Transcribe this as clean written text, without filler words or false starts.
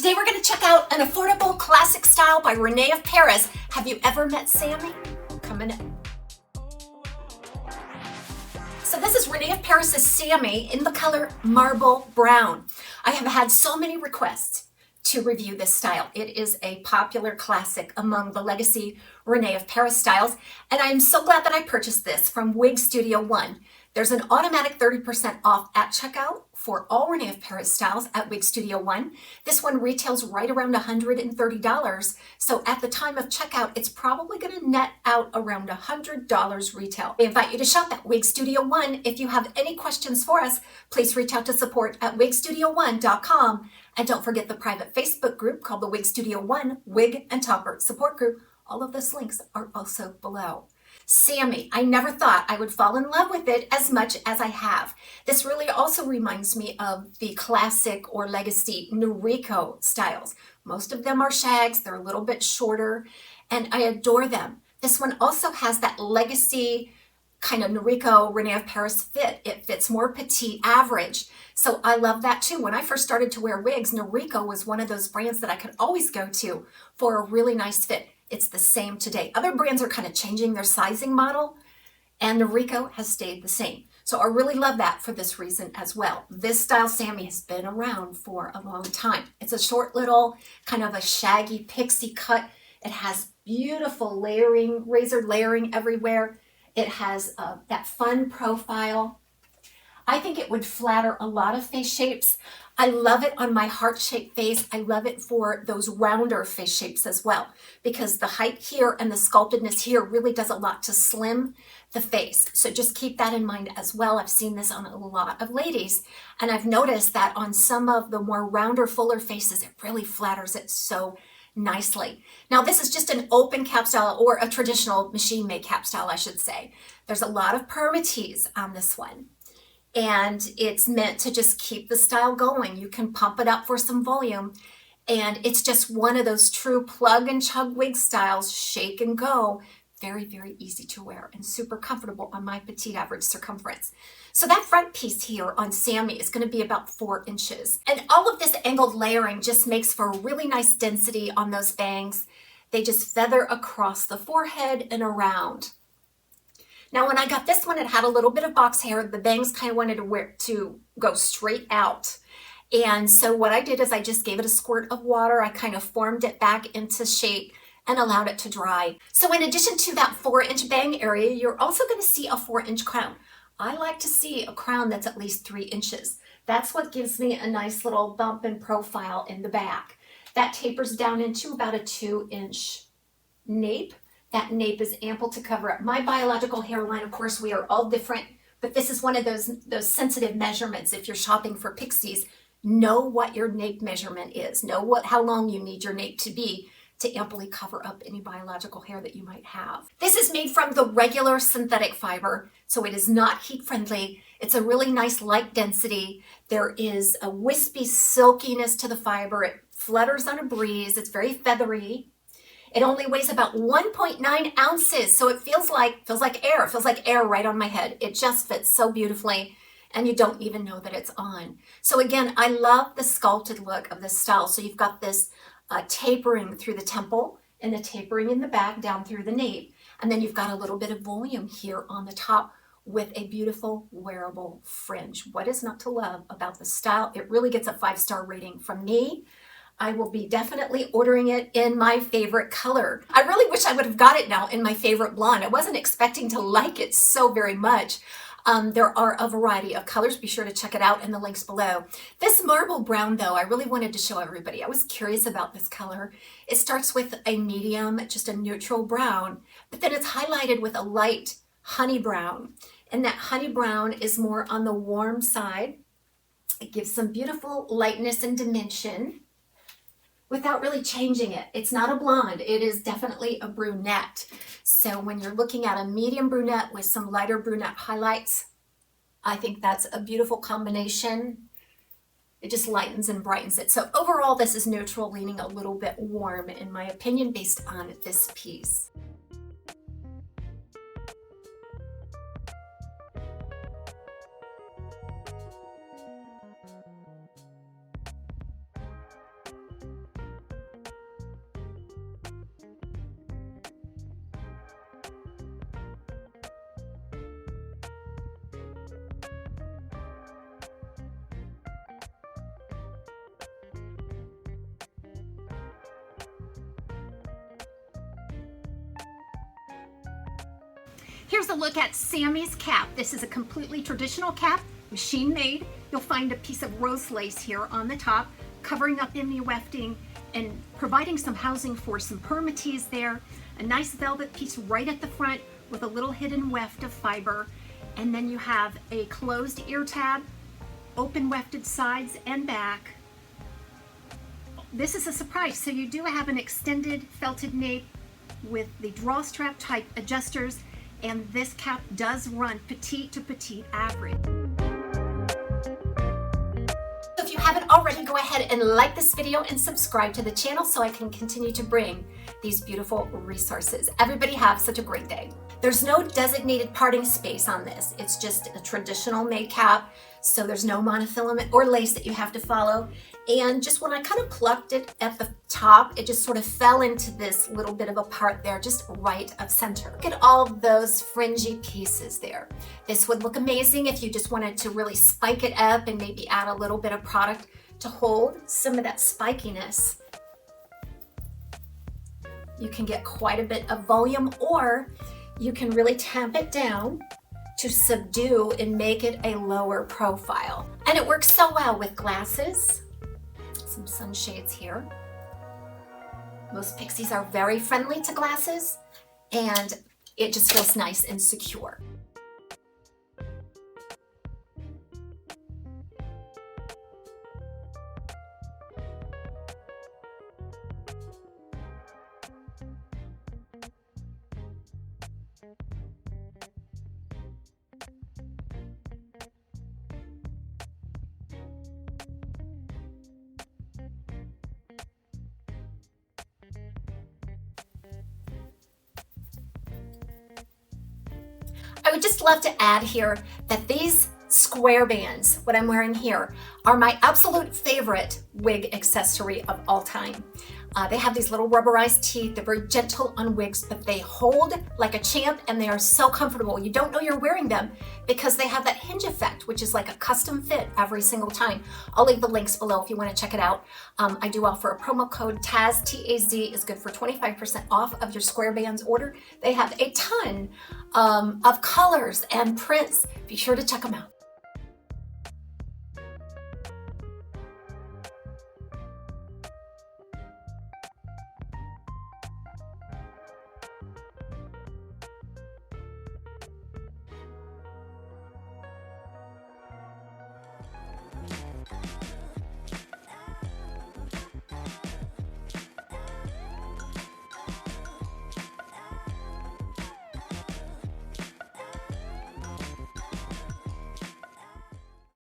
Today we're going to check out an affordable classic style by Rene of Paris. Have you ever met Sammy? Coming up. So this is Rene of Paris' Sammy in the color Marble Brown. I have had so many requests to review this style. It is a popular classic among the legacy Rene of Paris styles, and I'm so glad that I purchased this from Wig Studio One. There's an automatic 30% off at checkout for all Rene of Paris styles at Wig Studio One. This one retails right around $130, so at the time of checkout, it's probably going to net out around $100 retail. I invite you to shop at Wig Studio One. If you have any questions for us, please reach out to support at wigstudio1.com. And don't forget the private Facebook group called the Wig Studio One Wig and Topper Support Group. All of those links are also below. Sammy, I never thought I would fall in love with it as much as I have. This really also reminds me of the classic or legacy Noriko styles. Most of them are shags, they're a little bit shorter, and I adore them. This one also has that legacy kind of Noriko Rene of Paris fit. It fits more petite average. So I love that too. When I first started to wear wigs, Noriko was one of those brands that I could always go to for a really nice fit. It's the same today. Other brands are kind of changing their sizing model, and Noriko has stayed the same. So I really love that for this reason as well. This style Sammy has been around for a long time. It's a short little kind of a shaggy pixie cut. It has beautiful layering, razor layering everywhere. It has that fun profile. I think it would flatter a lot of face shapes. I love it on my heart-shaped face. I love it for those rounder face shapes as well, because the height here and the sculptedness here really does a lot to slim the face. So just keep that in mind as well. I've seen this on a lot of ladies, and I've noticed that on some of the more rounder, fuller faces, it really flatters it so nicely. Now this is just an open cap style, or a traditional machine-made cap style, I should say. There's a lot of permatease on this one, and it's meant to just keep the style going. You can pump it up for some volume, and it's just one of those true plug and chug wig styles, shake and go. Very, very easy to wear and super comfortable on my petite average circumference. So that front piece here on Sammy is going to be about 4 inches. And all of this angled layering just makes for a really nice density on those bangs. They just feather across the forehead and around. Now when I got this one, it had a little bit of box hair. The bangs kind of wanted to go straight out. And so what I did is I just gave it a squirt of water. I kind of formed it back into shape and allowed it to dry. So in addition to that 4-inch bang area, you're also going to see a 4-inch crown. I like to see a crown that's at least 3 inches. That's what gives me a nice little bump and profile in the back. That tapers down into about a 2-inch nape. That nape is ample to cover up my biological hairline. Of course, we are all different, but this is one of those sensitive measurements. If you're shopping for pixies, know what your nape measurement is. Know how long you need your nape to be to amply cover up any biological hair that you might have. This is made from the regular synthetic fiber, so it is not heat friendly. It's a really nice light density. There is a wispy silkiness to the fiber. It flutters on a breeze. It's very feathery. It only weighs about 1.9 ounces, so it feels like air. It feels like air right on my head. It just fits so beautifully, and you don't even know that it's on. So again, I love the sculpted look of this style. So you've got this tapering through the temple and the tapering in the back down through the nape. And then you've got a little bit of volume here on the top with a beautiful wearable fringe. What is not to love about the style? It really gets a 5-star rating from me. I will be definitely ordering it in my favorite color. I really wish I would have got it now in my favorite blonde. I wasn't expecting to like it so very much. There are a variety of colors. Be sure to check it out in the links below. This marble brown, though, I really wanted to show everybody. I was curious about this color. It starts with a medium, just a neutral brown, but then it's highlighted with a light honey brown. And that honey brown is more on the warm side. It gives some beautiful lightness and dimension without really changing it. It's not a blonde, it is definitely a brunette. So when you're looking at a medium brunette with some lighter brunette highlights, I think that's a beautiful combination. It just lightens and brightens it. So overall, this is neutral, leaning a little bit warm, in my opinion, based on this piece. Here's a look at Sammy's cap. This is a completely traditional cap, machine made. You'll find a piece of rose lace here on the top, covering up in the wefting and providing some housing for some permatease there. A nice velvet piece right at the front with a little hidden weft of fiber. And then you have a closed ear tab, open wefted sides and back. This is a surprise. So you do have an extended felted nape with the drawstrap type adjusters, and this cap does run petite to petite average. So if you haven't already, go ahead and like this video and subscribe to the channel so I can continue to bring these beautiful resources. Everybody have such a great day. There's no designated parting space on this. It's just a traditional made cap, so there's no monofilament or lace that you have to follow. And just when I kind of plucked it at the top, it just sort of fell into this little bit of a part there, just right of center. Look at all those fringy pieces there. This would look amazing if you just wanted to really spike it up and maybe add a little bit of product to hold some of that spikiness. You can get quite a bit of volume, or you can really tamp it down to subdue and make it a lower profile. And it works so well with glasses. Some sunshades here. Most pixies are very friendly to glasses, and it just feels nice and secure. I would just love to add here that these square bands, what I'm wearing here, are my absolute favorite wig accessory of all time. They have these little rubberized teeth. They're very gentle on wigs, but they hold like a champ, and they are so comfortable. You don't know you're wearing them because they have that hinge effect, which is like a custom fit every single time. I'll leave the links below if you want to check it out. I do offer a promo code TAZ, T-A-Z, is good for 25% off of your square bands order. They have a ton of colors and prints. Be sure to check them out.